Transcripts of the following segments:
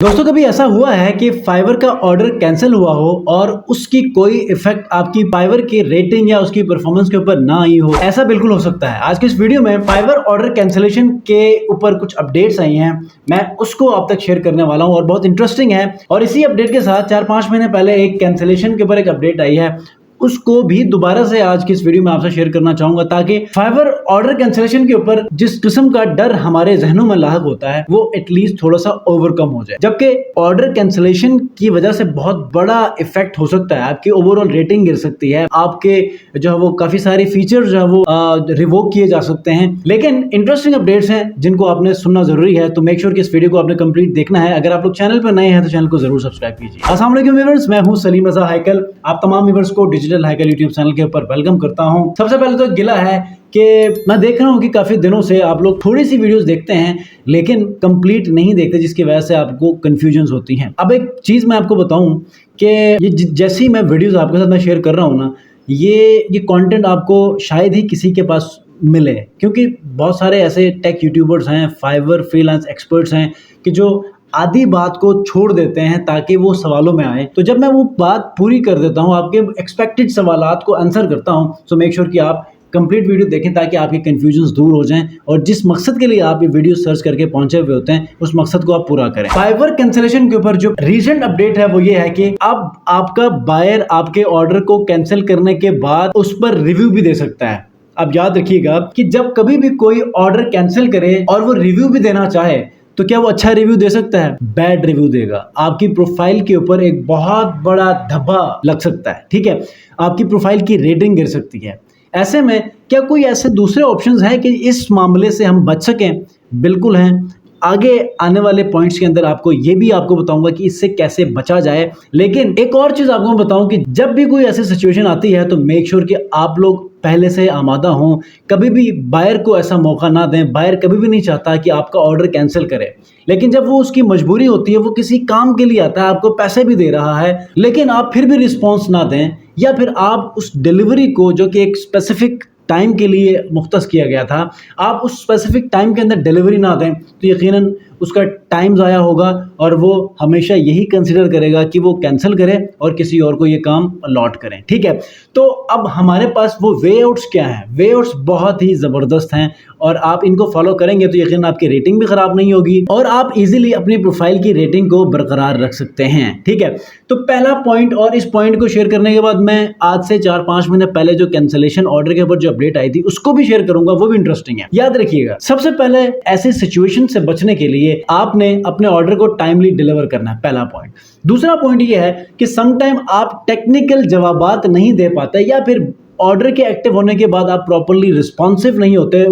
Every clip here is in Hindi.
दोस्तों कभी ऐसा हुआ है कि फाइवर का ऑर्डर कैंसिल हुआ हो और उसकी कोई इफेक्ट आपकी फाइवर की रेटिंग या उसकी परफॉर्मेंस के ऊपर ना आई हो? ऐसा बिल्कुल हो सकता है। आज के इस वीडियो में फाइवर ऑर्डर कैंसिलेशन के ऊपर कुछ अपडेट्स आई हैं, मैं उसको आप तक शेयर करने वाला हूं और बहुत इंटरेस्टिंग है। और इसी अपडेट के साथ 4-5 महीने पहले एक कैंसिलेशन के ऊपर एक अपडेट आई है, उसको भी दोबारा से आज की इस वीडियो में आपसे शेयर करना चाहूंगा, ताकि फाइवर ऑर्डर कैंसिलेशन के ऊपर जिस किस्म का डर हमारे जहनों में लाक होता है वो एटलीस्ट थोड़ा सा ओवरकम हो जाए। जबकि ऑर्डर कैंसिलेशन की वजह से बहुत बड़ा इफेक्ट हो सकता है, आपकी ओवरऑल रेटिंग गिर सकती है, आपके जो है वो काफी सारे फीचर जो है वो रिवोक किए जा सकते हैं। लेकिन इंटरेस्टिंग अपडेट्स हैं जिनको आपने सुनना जरूरी है, तो मेक श्योर कि इस वीडियो को आपने कंप्लीट देखना है। अगर आप लोग चैनल पर नए हैं तो चैनल को जरूर सब्सक्राइब कीजिए। अस्सलाम वालेकुम व्यूअर्स, मैं हूं सलीम रजा हैकल। आप तमाम व्यूअर्स को डिजिटल हैकल यूट्यूब चैनल के ऊपर वेलकम करता हूं। सबसे पहले तो गिला है कि मैं देख रहा हूं कि काफी दिनों से आप लोग थोड़ी सी वीडियोस देखते हैं लेकिन कंप्लीट नहीं देखते, जिसकी वजह से आपको कंफ्यूजन्स होती हैं। अब एक चीज मैं आपको बताऊं कि ये जैसी मैं वीडियोस आपके साथ मैं शेयर कर रहा हूं ना, ये कंटेंट आपको शायद ही किसी के पास मिले, क्योंकि बहुत सारे ऐसे टेक यूट्यूबर्स हैं, फाइवर फ्रीलांस एक्सपर्ट्स हैं कि जो आधी बात को छोड़ देते हैं ताकि वो सवालों में आए। तो जब मैं वो बात पूरी कर देता हूं, आपके एक्सपेक्टेड सवालात को आंसर करता हूं, सो मेक श्योर कि आप कंप्लीट वीडियो देखें ताकि आपके कंफ्यूजन्स दूर हो जाएं और जिस मकसद के लिए आप ये वीडियो सर्च करके पहुंचे हुए होते हैं उस मकसद को आप पूरा करें। फाइवर कैंसिलेशन के ऊपर जो रीसेंट अपडेट है वो ये है कि अब आपका बायर आपके ऑर्डर को कैंसिल करने के बाद उस पर रिव्यू भी दे सकता है। अब याद रखिएगा कि जब कभी भी कोई ऑर्डर कैंसिल करे और वो रिव्यू भी देना चाहे तो क्या वो अच्छा रिव्यू दे सकता है? बैड रिव्यू देगा। आपकी प्रोफाइल के ऊपर एक बहुत बड़ा धब्बा लग सकता है, ठीक है, आपकी प्रोफाइल की रेटिंग गिर सकती है। ऐसे में क्या कोई ऐसे दूसरे ऑप्शंस हैं कि इस मामले से हम बच सकें? बिल्कुल हैं। आगे आने वाले पॉइंट्स के अंदर आपको बताऊंगा कि इससे कैसे बचा जाए। लेकिन एक और चीज आपको बताऊं कि जब भी कोई ऐसी सिचुएशन आती है तो मेक श्योर कि आप लोग पहले से आमादा हों। कभी भी बायर को ऐसा मौका ना दें। बायर कभी भी नहीं चाहता कि आपका ऑर्डर कैंसिल करे, लेकिन जब वो उसकी मजबूरी होती है, वो किसी काम के लिए आता है, आपको पैसे भी दे रहा है, लेकिन आप फिर भी रिस्पॉन्स ना दें, या फिर आप उस डिलीवरी को जो कि एक स्पेसिफिक टाइम के लिए मुख्तस किया गया था, आप उस स्पेसिफिक टाइम के अंदर डिलीवरी ना दें, तो यकीनन उसका टाइम ज़ाया होगा और वो हमेशा यही कंसिडर करेगा कि वो कैंसिल करे और किसी और को ये काम अलॉट करें, ठीक है। तो अब हमारे पास वो वे आउट्स क्या हैं? वे आउट्स बहुत ही ज़बरदस्त हैं और आप इनको फॉलो करेंगे तो यकीनन आपकी रेटिंग भी ख़राब नहीं होगी और आप इजीली अपनी प्रोफाइल की रेटिंग को बरकरार रख सकते हैं, ठीक है। तो पहला पॉइंट, और इस पॉइंट को शेयर करने के बाद मैं आज से 4-5 महीने पहले जो कैंसिलेशन ऑर्डर के ऊपर जो अपडेट आई थी उसको भी शेयर करूंगा, वो भी इंटरेस्टिंग है। याद रखिएगा, सबसे पहले ऐसी सिचुएशन से बचने के लिए आपने अपने ऑर्डर को टाइमली डिलीवर करना है, पहला पॉइंट। दूसरा पॉइंट ये है कि समटाइम आप टेक्निकल जवाबात नहीं दे पाते, या फिर ऑर्डर के एक्टिव होने के बाद आप प्रॉपर्ली रिस्पॉन्सिव नहीं होते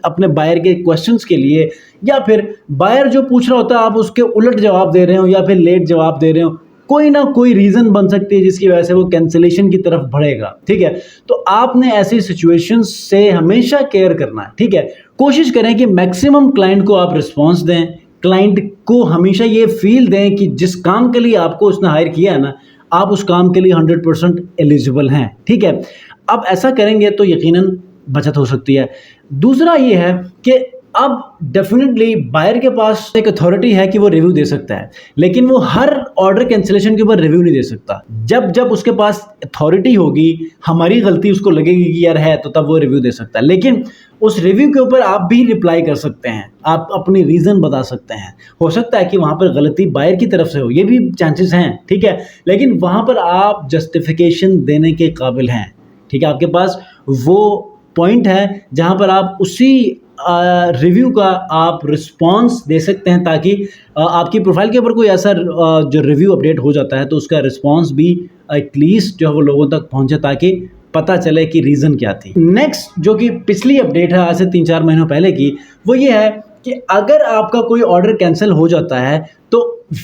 अपने बायर के क्वेश्चंस के लिए, या फिर बायर जो पूछ रहा होता है आप उसके उलट जवाब दे रहे हो या फिर लेट जवाब दे रहे हो। कोई ना कोई रीजन बन सकती है जिसकी वजह से वो कैंसिलेशन की तरफ बढ़ेगा, ठीक है। तो आपने ऐसी सिचुएशंस से हमेशा केयर करना है, ठीक है। कोशिश करें कि मैक्सिमम क्लाइंट को आप रिस्पॉन्स दें, क्लाइंट को हमेशा ये फील दें कि जिस काम के लिए आपको उसने हायर किया है ना, आप उस काम के लिए 100% एलिजिबल हैं, ठीक है। अब ऐसा करेंगे तो यकीनन बचत हो सकती है। दूसरा ये है कि अब डेफिनेटली बायर के पास एक अथॉरिटी है कि वो रिव्यू दे सकता है, लेकिन वो हर ऑर्डर कैंसिलेशन के ऊपर रिव्यू नहीं दे सकता। जब जब उसके पास अथॉरिटी होगी, हमारी गलती उसको लगेगी कि यार है, तो तब वो रिव्यू दे सकता है। लेकिन उस रिव्यू के ऊपर आप भी रिप्लाई कर सकते हैं, आप अपनी रीज़न बता सकते हैं। हो सकता है कि वहाँ पर गलती बायर की तरफ से हो, ये भी चांसेस हैं, ठीक है, लेकिन वहाँ पर आप जस्टिफिकेशन देने के काबिल हैं, ठीक है। आपके पास वो पॉइंट है जहाँ पर आप उसी रिव्यू का आप रिस्पॉन्स दे सकते हैं, ताकि आपकी प्रोफाइल के ऊपर कोई ऐसा जो रिव्यू अपडेट हो जाता है तो उसका रिस्पॉन्स भी एटलीस्ट जो है वो लोगों तक पहुंचे, ताकि पता चले कि रीज़न क्या थी। नेक्स्ट जो कि पिछली अपडेट है आज से 3-4 महीनों पहले की, वो ये है कि अगर आपका कोई ऑर्डर कैंसिल हो जाता है तो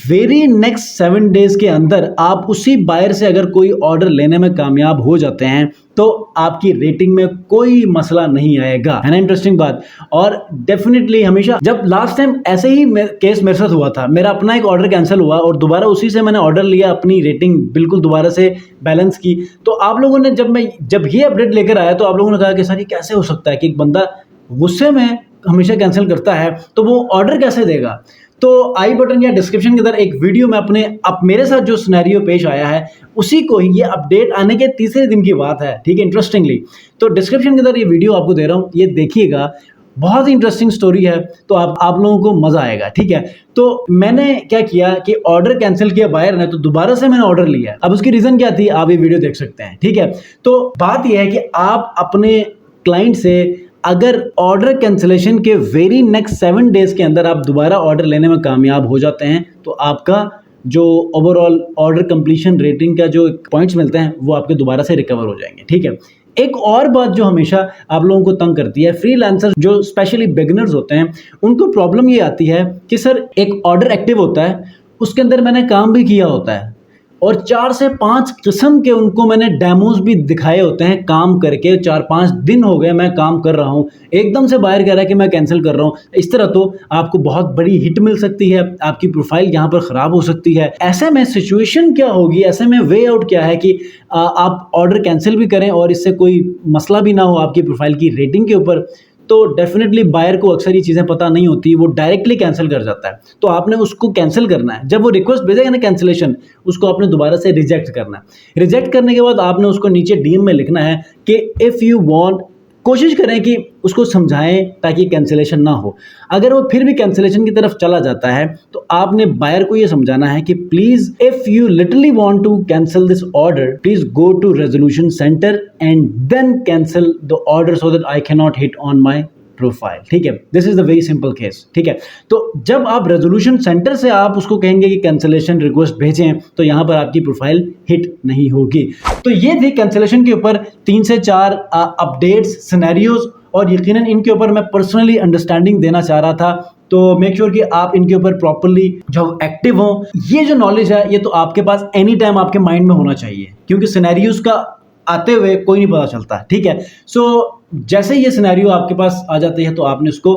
वेरी नेक्स्ट 7 डेज के अंदर आप उसी बायर से अगर कोई ऑर्डर लेने में कामयाब हो जाते हैं तो आपकी रेटिंग में कोई मसला नहीं आएगा, है ना। इंटरेस्टिंग बात। और डेफिनेटली हमेशा, जब लास्ट टाइम ऐसे ही केस मेरे साथ हुआ था, मेरा अपना एक ऑर्डर कैंसिल हुआ और दोबारा उसी से मैंने ऑर्डर लिया, अपनी रेटिंग बिल्कुल दोबारा से बैलेंस की। तो आप लोगों ने जब ये अपडेट लेकर आया तो आप लोगों ने कहा कि सर ये कैसे हो सकता है कि एक बंदा गुस्से में हमेशा कैंसिल करता है तो वो ऑर्डर कैसे देगा। तो आई बटन या डिस्क्रिप्शन के अंदर एक वीडियो में अपने अब मेरे साथ जो सिनेरियो पेश आया है उसी को ही, ये अपडेट आने के तीसरे दिन की बात है, ठीक है, इंटरेस्टिंगली। तो डिस्क्रिप्शन के अंदर ये वीडियो आपको दे रहा हूँ, ये देखिएगा, बहुत ही इंटरेस्टिंग स्टोरी है, तो आप लोगों को मजा आएगा, ठीक है। तो मैंने क्या किया कि ऑर्डर कैंसिल किया बायर ने, तो दोबारा से मैंने ऑर्डर लिया। अब उसकी रीजन क्या थी, आप ये वीडियो देख सकते हैं, ठीक है। तो बात यह है कि आप अपने क्लाइंट से अगर ऑर्डर कैंसिलेशन के वेरी नेक्स्ट 7 डेज के अंदर आप दोबारा ऑर्डर लेने में कामयाब हो जाते हैं, तो आपका जो ओवरऑल ऑर्डर कंप्लीशन रेटिंग का जो पॉइंट्स मिलते हैं वो आपके दोबारा से रिकवर हो जाएंगे, ठीक है। एक और बात जो हमेशा आप लोगों को तंग करती है, फ्रीलांसर जो स्पेशली बिगिनर्स होते हैं, उनको प्रॉब्लम ये आती है कि सर एक ऑर्डर एक्टिव होता है, उसके अंदर मैंने काम भी किया होता है और 4 से 5 किस्म के उनको मैंने डेमोज भी दिखाए होते हैं काम करके, 4-5 दिन हो गए मैं काम कर रहा हूँ, एकदम से बाहर कह रहा है कि मैं कैंसिल कर रहा हूँ। इस तरह तो आपको बहुत बड़ी हिट मिल सकती है, आपकी प्रोफाइल यहाँ पर ख़राब हो सकती है। ऐसे में सिचुएशन क्या होगी, ऐसे में वे आउट क्या है कि आप ऑर्डर कैंसिल भी करें और इससे कोई मसला भी ना हो आपकी प्रोफाइल की रेटिंग के ऊपर, तो डेफिनेटली बायर को अक्सर ये चीज़ें पता नहीं होती, वो डायरेक्टली कैंसिल कर जाता है। तो आपने उसको कैंसिल करना है, जब वो रिक्वेस्ट भेजेगा ना कैंसिलेशन, उसको आपने दोबारा से रिजेक्ट करना है। रिजेक्ट करने के बाद आपने उसको नीचे डीएम में लिखना है कि इफ़ यू वांट, कोशिश करें कि उसको समझाएं ताकि कैंसिलेशन ना हो। अगर वो फिर भी कैंसिलेशन की तरफ चला जाता है तो आपने बायर को ये समझाना है कि please if you literally want to cancel this order, please go to resolution centre and then cancel the order so that I can not hit on my profile, ठीक है। This is the very simple case, ठीक है। तो जब आप रेजोल्यूशन सेंटर से आप उसको कहेंगे कि कैंसिलेशन रिक्वेस्ट भेजें, तो यहां पर आपकी प्रोफाइल हिट नहीं होगी। तो ये थी कैंसिलेशन के ऊपर 3 से 4 अपडेट्स, सिनेरियोज, और यकीनन इनके ऊपर मैं पर्सनली अंडरस्टैंडिंग देना चाह रहा था। तो मेक श्योर कि आप इनके ऊपर प्रॉपर्ली जो एक्टिव हो। ये जो नॉलेज है ये तो आपके पास एनी टाइम आपके माइंड में होना चाहिए, क्योंकि सिनेरियोज का आते हुए कोई नहीं पता चलता, ठीक है। सो जैसे ये सिनेरियो आपके पास आ जाती है तो आपने उसको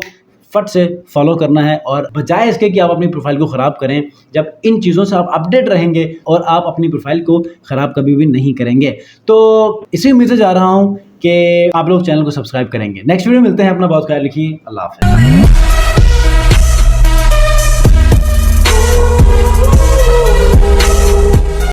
फट से फॉलो करना है, और बजाय इसके कि आप अपनी प्रोफाइल को ख़राब करें, जब इन चीज़ों से आप अपडेट रहेंगे और आप अपनी प्रोफाइल को ख़राब कभी भी नहीं करेंगे। तो इसी उम्मीद से जा रहा हूँ कि आप लोग चैनल को सब्सक्राइब करेंगे। नेक्स्ट वीडियो मिलते हैं, अपना बहुत ख्याल रखिए, अल्लाह हाफ़िज़।